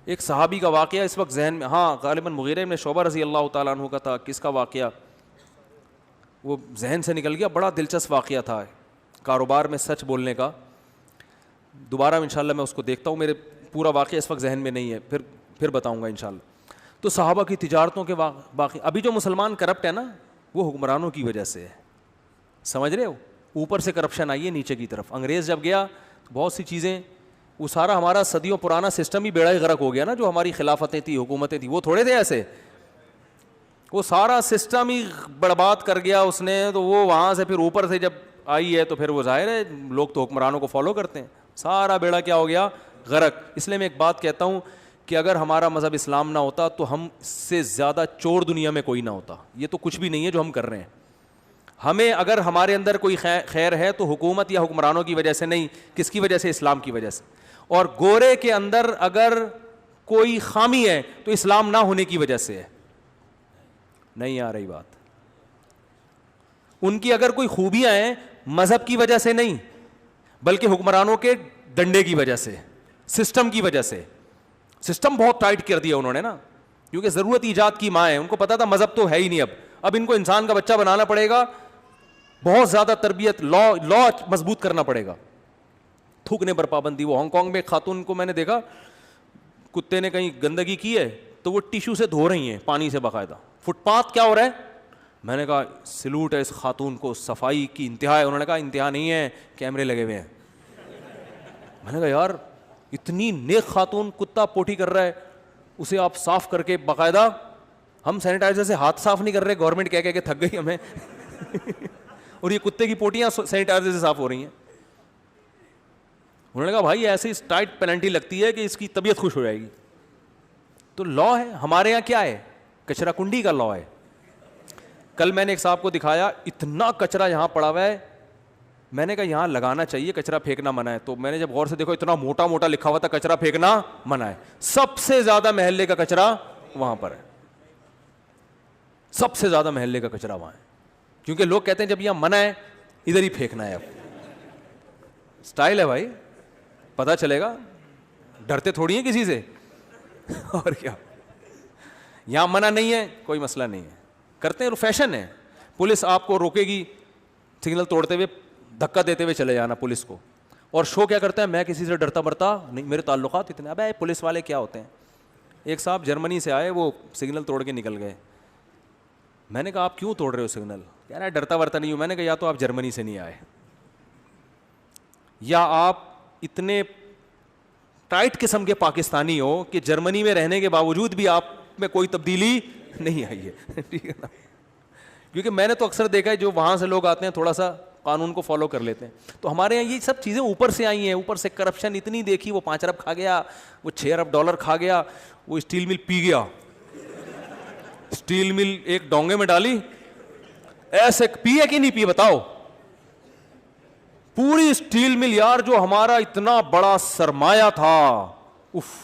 ایک صحابی کا واقعہ اس وقت ذہن میں, ہاں غالباً مغیرہ بن شعبہ رضی اللہ تعالیٰ عنہ کا تھا. کس کا واقعہ وہ ذہن سے نکل گیا, بڑا دلچسپ واقعہ تھا کاروبار میں سچ بولنے کا. دوبارہ انشاءاللہ میں اس کو دیکھتا ہوں, میرے پورا واقعہ اس وقت ذہن میں نہیں ہے, پھر بتاؤں گا انشاءاللہ. تو صحابہ کی تجارتوں کے باقی ابھی جو مسلمان کرپٹ ہے نا وہ حکمرانوں کی وجہ سے ہے, سمجھ رہے ہو. اوپر سے کرپشن آئی ہے نیچے کی طرف. انگریز جب گیا بہت سی چیزیں, وہ سارا ہمارا صدیوں پرانا سسٹم ہی بیڑا ہی غرق ہو گیا نا. جو ہماری خلافتیں تھیں, حکومتیں تھیں, وہ تھوڑے تھے ایسے, وہ سارا سسٹم ہی برباد کر گیا اس نے. تو وہ وہاں سے پھر اوپر سے جب آئی ہے تو پھر وہ ظاہر ہے لوگ تو حکمرانوں کو فالو کرتے ہیں. سارا بیڑا کیا ہو گیا, غرق. اس لیے میں ایک بات کہتا ہوں کہ اگر ہمارا مذہب اسلام نہ ہوتا تو ہم سے زیادہ چور دنیا میں کوئی نہ ہوتا. یہ تو کچھ بھی نہیں ہے جو ہم کر رہے ہیں. ہمیں اگر ہمارے اندر کوئی خیر ہے تو حکومت یا حکمرانوں کی وجہ سے نہیں, کس کی وجہ سے, اسلام کی وجہ سے. اور گورے کے اندر اگر کوئی خامی ہے تو اسلام نہ ہونے کی وجہ سے ہے. نہیں آ رہی بات. ان کی اگر کوئی خوبیاں ہیں مذہب کی وجہ سے نہیں بلکہ حکمرانوں کے ڈنڈے کی وجہ سے, سسٹم کی وجہ سے. سسٹم بہت ٹائٹ کر دیا انہوں نے نا, کیونکہ ضرورت ایجاد کی ماں ہے. ان کو پتا تھا مذہب تو ہے ہی نہیں, اب ان کو انسان کا بچہ بنانا پڑے گا, بہت زیادہ تربیت, لا مضبوط کرنا پڑے گا. تھوکنے پر پابندی. وہ ہانگ کانگ میں خاتون کو میں نے دیکھا, کتے نے کہیں گندگی کی ہے تو وہ ٹیشو سے دھو رہی ہیں پانی سے باقاعدہ. فٹ پاتھ کیا ہو رہا ہے. میں نے کہا سلوٹ ہے اس خاتون کو, صفائی کی انتہا ہے. انہوں نے کہا انتہا نہیں ہے, کیمرے لگے ہوئے ہیں. میں نے کہا یار اتنی نیک خاتون, کتا پوٹی کر رہا ہے, اسے آپ صاف کر کے باقاعدہ. ہم سینیٹائزر سے ہاتھ صاف نہیں کر رہے, گورنمنٹ کہہ کے تھک گئی ہمیں اور یہ کتے کی پوٹیاں سینیٹائزر سے صاف ہو رہی ہیں. انہوں نے کہا بھائی ایسی ٹائٹ پینلٹی لگتی ہے کہ اس کی طبیعت خوش ہو جائے گی. تو لا ہے ہمارے یہاں, کیا ہے, کچرا کنڈی کا لا ہے. کل میں نے ایک صاحب کو دکھایا, اتنا کچرا یہاں پڑا ہوا ہے. میں نے کہا یہاں لگانا چاہیے, کچرا پھینکنا منع ہے. تو میں نے جب غور سے دیکھا اتنا موٹا موٹا لکھا ہوا تھا کچرا پھینکنا منع ہے. سب سے زیادہ محلے کا کچرا وہاں پر ہے, سب سے زیادہ محلے کا کچرا وہاں ہے. کیونکہ لوگ کہتے ہیں جب یہاں منع ہے ادھر ہی پھینکنا ہے. اب اسٹائل ہے بھائی, پتہ چلے گا, ڈرتے تھوڑی ہیں کسی سے. اور کیا, یہاں منع نہیں ہے کوئی مسئلہ نہیں ہے, کرتے ہیں, فیشن ہے. پولیس آپ کو روکے گی, سگنل توڑتے ہوئے دھکا دیتے ہوئے چلے جانا پولیس کو. اور شو کیا کرتا ہے, میں کسی سے ڈرتا برتا نہیں, میرے تعلقات اتنے. ابے پولیس والے کیا ہوتے ہیں. ایک صاحب جرمنی سے آئے, وہ سگنل توڑ کے نکل گئے. میں نے کہا آپ کیوں توڑ رہے ہو سگنل. کہہ رہا ہے ڈرتا ورتا نہیں ہوں. میں نے کہا یا تو آپ جرمنی سے نہیں آئے, یا آپ اتنے ٹائٹ قسم کے پاکستانی ہو کہ جرمنی میں رہنے کے باوجود بھی آپ میں کوئی تبدیلی نہیں آئی ہے. ٹھیک ہے نا, کیونکہ میں نے تو اکثر دیکھا ہے جو وہاں سے لوگ آتے ہیں تھوڑا سا قانون کو فالو کر لیتے ہیں. تو ہمارے یہاں یہ سب چیزیں اوپر سے آئی ہیں. اوپر سے کرپشن اتنی دیکھی, وہ 5 ارب کھا گیا, وہ 6 ارب ڈالر کھا گیا, وہ اسٹیل مل پی گیا. اسٹیل مل ایک ڈونگے میں ڈالی, ایسے پی ہے کہ نہیں پی بتاؤ. پوری اسٹیل مل یار, جو ہمارا اتنا بڑا سرمایہ تھا, اف.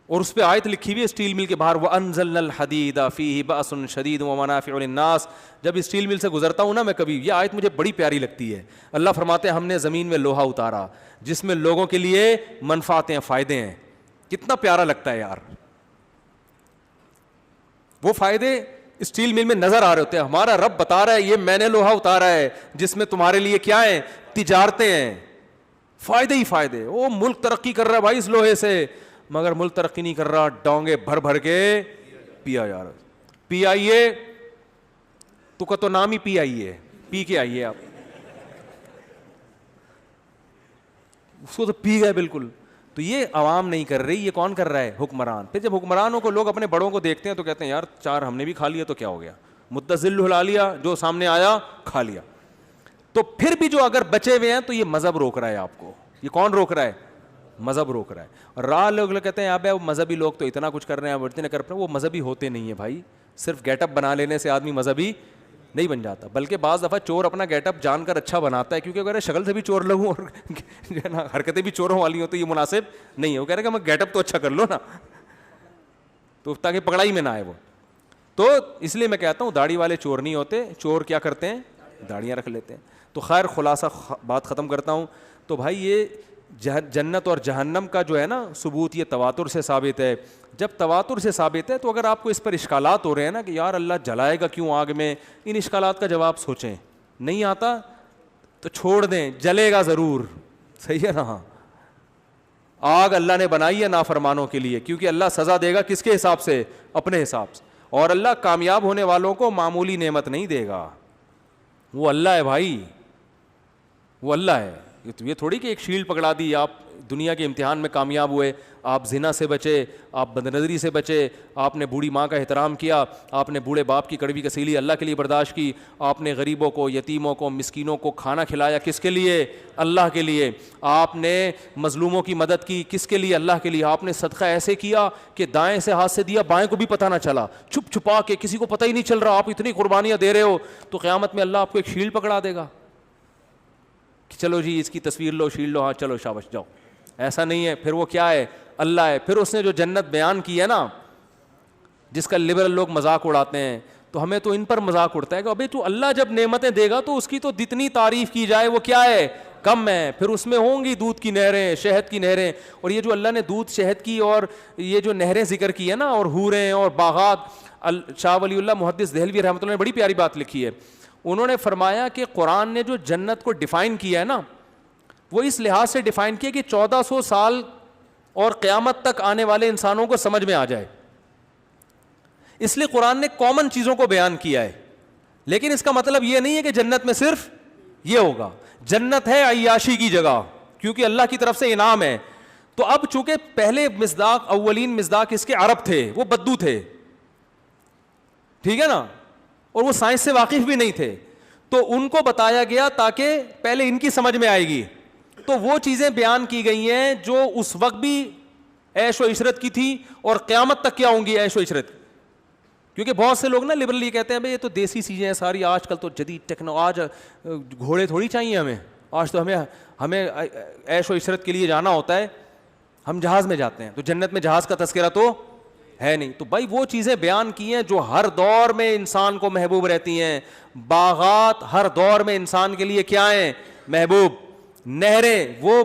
اور اس پہ آیت لکھی ہوئی ہے اسٹیل مل کے باہر, وَأَنزَلْنَا الْحَدِيدَ فِيهِ بَأْسٌ شَدِيدٌ وَمَنَافِعُ لِلنَّاسِ. جب اسٹیل مل سے گزرتا ہوں نا میں کبھی, یہ آیت مجھے بڑی پیاری لگتی ہے. اللہ فرماتے ہیں ہم نے زمین میں لوہا اتارا جس میں لوگوں کے لیے منفعتیں, فائدے ہیں. کتنا پیارا لگتا ہے یار. وہ فائدے اسٹیل مل میں نظر آ رہے ہوتے ہیں. ہمارا رب بتا رہا ہے یہ میں نے لوہا اتارا ہے جس میں تمہارے لیے کیا ہے, تجارتیں ہیں, فائدے ہی فائدے. وہ ملک ترقی کر رہا ہے بھائی اس لوہے سے, مگر ملک ترقی نہیں کر رہا, ڈونگے بھر بھر کے پیا جا رہا. پی آئیے تو کا تو نام ہی پی آئیے, پی کے آئیے آپ. اس کو تو پی گئے بالکل. تو یہ عوام نہیں کر رہی, یہ کون کر رہا ہے, حکمران. پھر جب حکمرانوں کو لوگ اپنے بڑوں کو دیکھتے ہیں تو کہتے ہیں یار 4 ہم نے بھی کھا لیا تو کیا ہو گیا, متزل ہلا لیا, جو سامنے آیا کھا لیا. تو پھر بھی جو اگر بچے ہوئے ہیں تو یہ مذہب روک رہا ہے آپ کو. یہ کون روک رہا ہے, مذہب روک رہا ہے. اور لوگ کہتے ہیں اب مذہبی لوگ تو اتنا کچھ کر رہے ہیں, اتنے کر رہے ہیں. وہ مذہبی ہوتے نہیں ہیں بھائی. صرف گیٹ اپ بنا لینے سے آدمی مذہبی نہیں بن جاتا. بلکہ بعض دفعہ چور اپنا گیٹ اپ جان کر اچھا بناتا ہے, کیونکہ اگر شکل سے بھی چور لگوں اور جو ہے نا حرکتیں بھی چوروں والی ہوں تو یہ مناسب نہیں ہے. وہ کہہ رہے کہ میں گیٹ اپ تو اچھا کر لو نا, تو تاکہ پکڑائی میں نہ آئے وہ. تو اس لیے میں کہتا ہوں داڑھی والے چور نہیں ہوتے, چور کیا کرتے ہیں, داڑیاں رکھ لیتے ہیں. تو خیر خلاصہ بات ختم کرتا ہوں. تو بھائی یہ جنت اور جہنم کا جو ہے نا ثبوت یہ تواتر سے ثابت ہے. جب تواتر سے ثابت ہے تو اگر آپ کو اس پر اشکالات ہو رہے ہیں نا کہ یار اللہ جلائے گا کیوں آگ میں, ان اشکالات کا جواب سوچیں. نہیں آتا تو چھوڑ دیں, جلے گا ضرور. صحیح ہے نا. آگ اللہ نے بنائی ہے نافرمانوں کے لیے, کیونکہ اللہ سزا دے گا کس کے حساب سے؟ اپنے حساب سے. اور اللہ کامیاب ہونے والوں کو معمولی نعمت نہیں دے گا. وہ اللہ ہے بھائی, وہ اللہ ہے. یہ تھوڑی کہ ایک شیلڈ پکڑا دی, آپ دنیا کے امتحان میں کامیاب ہوئے, آپ زنا سے بچے, آپ بدنظری سے بچے, آپ نے بوڑھی ماں کا احترام کیا, آپ نے بوڑھے باپ کی کڑوی کسیلی اللہ کے لیے برداشت کی, آپ نے غریبوں کو, یتیموں کو, مسکینوں کو کھانا کھلایا, کس کے لیے؟ اللہ کے لیے. آپ نے مظلوموں کی مدد کی, کس کے لیے؟ اللہ کے لیے. آپ نے صدقہ ایسے کیا کہ دائیں سے ہاتھ سے دیا, بائیں کو بھی پتہ نہ چلا, چھپ چھپا کے, کسی کو پتہ ہی نہیں چل رہا, آپ اتنی قربانیاں دے رہے ہو, تو قیامت میں اللہ آپ کو ایک شیلڈ پکڑا دے گا کہ چلو جی اس کی تصویر لو, شیلڈ لو, ہاں چلو شاباش جاؤ. ایسا نہیں ہے. پھر وہ کیا ہے؟ اللہ ہے. پھر اس نے جو جنت بیان کی ہے نا, جس کا لبرل لوگ مذاق اڑاتے ہیں, تو ہمیں تو ان پر مذاق اڑتا ہے کہ ابھی تو اللہ جب نعمتیں دے گا تو اس کی تو جتنی تعریف کی جائے وہ کیا ہے؟ کم ہے. پھر اس میں ہوں گی دودھ کی نہریں, شہد کی نہریں. اور یہ جو اللہ نے دودھ شہد کی اور یہ جو نہریں ذکر کی ہے نا, اور حوریں اور باغات, شاہ ولی اللہ محدث دہلوی رحمۃ اللہ نے بڑی پیاری بات لکھی ہے. انہوں نے فرمایا کہ قرآن نے جو جنت کو ڈیفائن کیا ہے نا, وہ اس لحاظ سے ڈیفائن کیا کہ 1400 سال اور قیامت تک آنے والے انسانوں کو سمجھ میں آ جائے. اس لیے قرآن نے کامن چیزوں کو بیان کیا ہے. لیکن اس کا مطلب یہ نہیں ہے کہ جنت میں صرف یہ ہوگا. جنت ہے عیاشی کی جگہ, کیونکہ اللہ کی طرف سے انعام ہے. تو اب چونکہ پہلے مصداق, اولین مصداق اس کے عرب تھے, وہ بدو تھے, ٹھیک ہے نا, اور وہ سائنس سے واقف بھی نہیں تھے, تو ان کو بتایا گیا تاکہ پہلے ان کی سمجھ میں آئے گی. تو وہ چیزیں بیان کی گئی ہیں جو اس وقت بھی عیش و عشرت کی تھی اور قیامت تک کیا ہوں گی عیش و عشرت. کیونکہ بہت سے لوگ نا لبرل یہ کہتے ہیں بھائی یہ تو دیسی چیزیں ہیں ساری, آج کل تو جدید آج گھوڑے تھوڑی چاہیے ہمیں, آج تو ہمیں عیش و عشرت کے لیے جانا ہوتا ہے, ہم جہاز میں جاتے ہیں, تو جنت میں جہاز کا تذکرہ تو ہے نہیں. تو بھائی وہ چیزیں بیان کی ہیں جو ہر دور میں انسان کو محبوب رہتی ہیں. باغات ہر دور میں انسان کے لیے کیا ہیں؟ محبوب. نہریں, وہ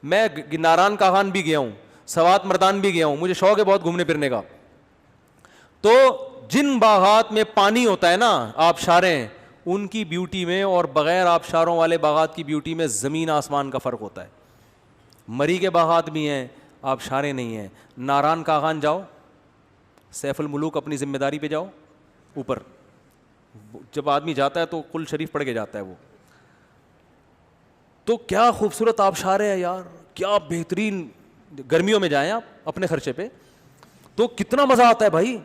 میں ناران کاغان بھی گیا ہوں, سوات مردان بھی گیا ہوں, مجھے شوق ہے بہت گھومنے پھرنے کا. تو جن باغات میں پانی ہوتا ہے نا, آبشاریں, ان کی بیوٹی میں اور بغیر آبشاروں والے باغات کی بیوٹی میں زمین آسمان کا فرق ہوتا ہے. مری کے باغات بھی ہیں, آبشاریں نہیں ہیں. ناران کاغان جاؤ, سیف الملوک اپنی ذمہ داری پہ جاؤ, اوپر جب آدمی جاتا ہے تو کل شریف پڑھ کے جاتا ہے وہ, تو کیا خوبصورت آبشار ہے یار, کیا بہترین. گرمیوں میں جائیں آپ اپنے خرچے پہ, تو کتنا مزہ آتا ہے بھائی.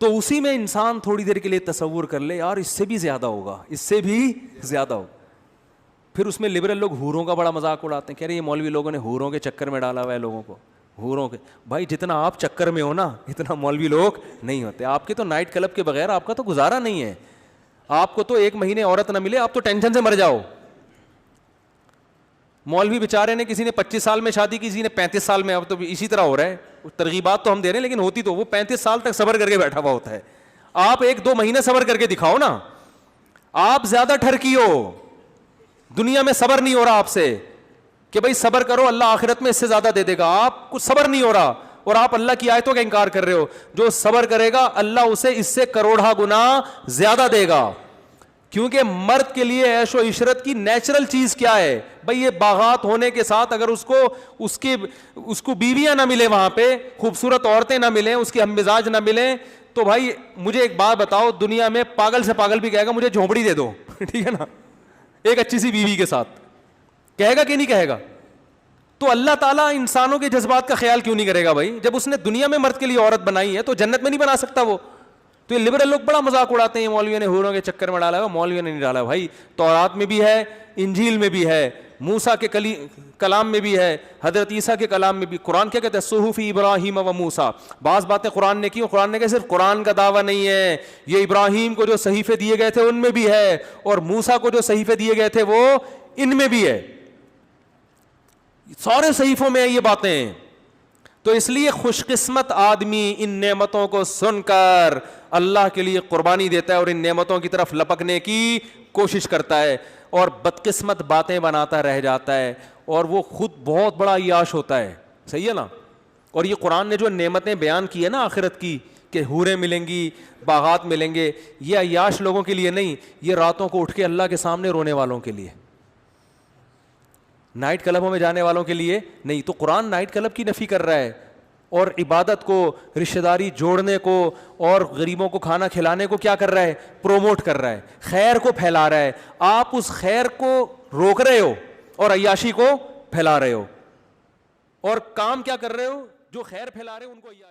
تو اسی میں انسان تھوڑی دیر کے لیے تصور کر لے یار اس سے بھی زیادہ ہوگا, اس سے بھی زیادہ ہوگا. پھر اس میں لبرل لوگ حوروں کا بڑا مذاق اڑاتے ہیں, کہہ رہے یہ مولوی لوگوں نے حوروں کے چکر میں ڈالا ہوا ہے لوگوں کو. حوروں کے بھائی جتنا آپ چکر میں ہو نا اتنا مولوی لوگ نہیں ہوتے. آپ کے تو نائٹ کلب کے بغیر آپ کا تو گزارا نہیں ہے. آپ کو تو 1 مہینے عورت نہ ملے آپ تو ٹینشن سے مر جاؤ. مولوی بیچارے نے کسی نے 25 سال میں شادی کی, کسی نے 35 سال میں, اب تو اسی طرح ہو رہا ہے. ترغیبات تو ہم دے رہے ہیں لیکن ہوتی تو وہ 35 سال تک صبر کر کے بیٹھا ہوا ہوتا ہے. آپ 1-2 مہینے صبر کر کے دکھاؤ نا. آپ زیادہ ٹھرکی ہو, دنیا میں صبر نہیں ہو رہا آپ سے کہ بھائی صبر کرو اللہ آخرت میں اس سے زیادہ دے دے گا. آپ کو صبر نہیں ہو رہا اور آپ اللہ کی آیتوں کا انکار کر رہے ہو. جو صبر کرے گا اللہ اسے اس سے کروڑا گنا زیادہ دے گا. کیونکہ مرد کے لیے عیش و عشرت کی نیچرل چیز کیا ہے بھائی, یہ باغات ہونے کے ساتھ اگر اس کو بیویاں نہ ملے, وہاں پہ خوبصورت عورتیں نہ ملیں, اس کے ہم مزاج نہ ملیں, تو بھائی مجھے ایک بات بتاؤ, دنیا میں پاگل سے پاگل بھی کہے گا مجھے جھونپڑی دے دو, ٹھیک ہے نا, ایک اچھی سی بیوی کے ساتھ, کہے گا کہ نہیں کہے گا؟ تو اللہ تعالیٰ انسانوں کے جذبات کا خیال کیوں نہیں کرے گا بھائی؟ جب اس نے دنیا میں مرد کے لیے عورت بنائی ہے تو جنت میں نہیں بنا سکتا وہ؟ تو یہ لبرل لوگ بڑا مذاق اڑاتے ہیں مولویوں نے حوروں کے چکر میں ڈالا ہے. مولویوں نے نہیں ڈالا بھائی, تورات میں بھی ہے, انجیل میں بھی ہے, موسیٰ کے کلام میں بھی ہے, حضرت عیسیٰ کے کلام میں بھی. قرآن کیا کہتا ہے؟ صحف ابراہیم و موسیٰ. بعض باتیں قرآن نے کی, قرآن نے کہا صرف قرآن کا دعویٰ نہیں ہے, یہ ابراہیم کو جو صحیفے دیے گئے تھے ان میں بھی ہے, اور موسیٰ کو جو صحیفے دیے گئے تھے وہ ان میں بھی ہے. سارے صحیفوں میں یہ باتیں. تو اس لیے خوش قسمت آدمی ان نعمتوں کو سن کر اللہ کے لیے قربانی دیتا ہے اور ان نعمتوں کی طرف لپکنے کی کوشش کرتا ہے اور بدقسمت باتیں بناتا رہ جاتا ہے اور وہ خود بہت بڑا عیاش ہوتا ہے. صحیح ہے نا. اور یہ قرآن نے جو نعمتیں بیان کی ہے نا آخرت کی کہ حوریں ملیں گی, باغات ملیں گے, یہ عیاش لوگوں کے لیے نہیں, یہ راتوں کو اٹھ کے اللہ کے سامنے رونے والوں کے لیے, نائٹ کلبوں میں جانے والوں کے لیے نہیں. تو قرآن نائٹ کلب کی نفی کر رہا ہے اور عبادت کو, رشتہ داری جوڑنے کو اور غریبوں کو کھانا کھلانے کو کیا کر رہا ہے, پروموٹ کر رہا ہے, خیر کو پھیلا رہا ہے. آپ اس خیر کو روک رہے ہو اور عیاشی کو پھیلا رہے ہو, اور کام کیا کر رہے ہو, جو خیر پھیلا رہے ہو ان کو عیاشی